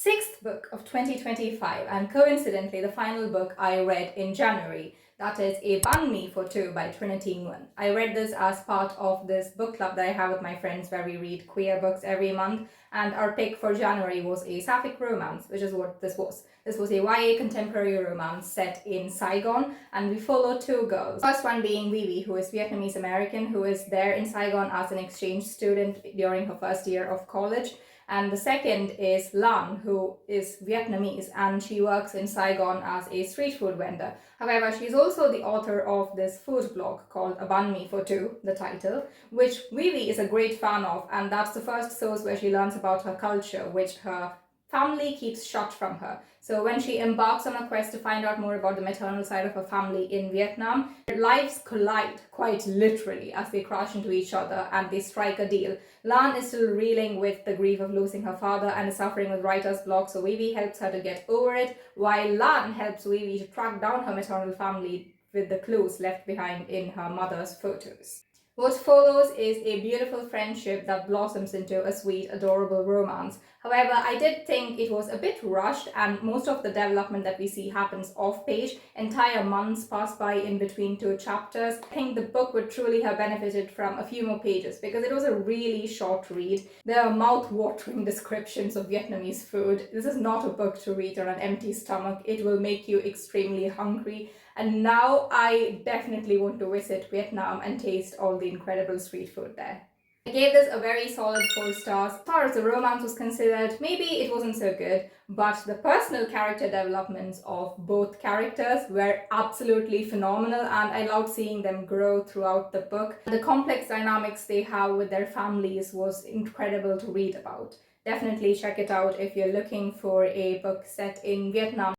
sixth book of 2025, and coincidentally the final book I read in January. That is A Bánh for Two by Trinity Nguyen. I read this as part of this book club that I have with my friends where we read queer books every month, and our pick for January was a sapphic romance, which is what this was. This was a YA contemporary romance set in Saigon, and we follow two girls. First one being Vivi, who is Vietnamese American, who is there in Saigon as an exchange student during her first year of college. And the second is Lan, who is Vietnamese, and she works in Saigon as a street food vendor. However, she's also the author of this food blog called A Bánh for Two, the title, which Vivi is a great fan of, and that's the first source where she learns about her culture, which her family keeps shut from her. So when she embarks on a quest to find out more about the maternal side of her family in Vietnam, their lives collide quite literally as they crash into each other and they strike a deal. Lan is still reeling with the grief of losing her father and is suffering with writer's block, so Vivi helps her to get over it, while Lan helps Vivi to track down her maternal family with the clues left behind in her mother's photos. What follows is a beautiful friendship that blossoms into a sweet, adorable romance. However, I did think it was a bit rushed, and most of the development that we see happens off-page. Entire months pass by in between two chapters. I think the book would truly have benefited from a few more pages because it was a really short read. There are mouth-watering descriptions of Vietnamese food. This is not a book to read on an empty stomach. It will make you extremely hungry. And now I definitely want to visit Vietnam and taste all the incredible street food there. I gave this a very solid 4 stars. As far as the romance was considered, maybe it wasn't so good, but the personal character developments of both characters were absolutely phenomenal, and I loved seeing them grow throughout the book. The complex dynamics they have with their families was incredible to read about. Definitely check it out if you're looking for a book set in Vietnam.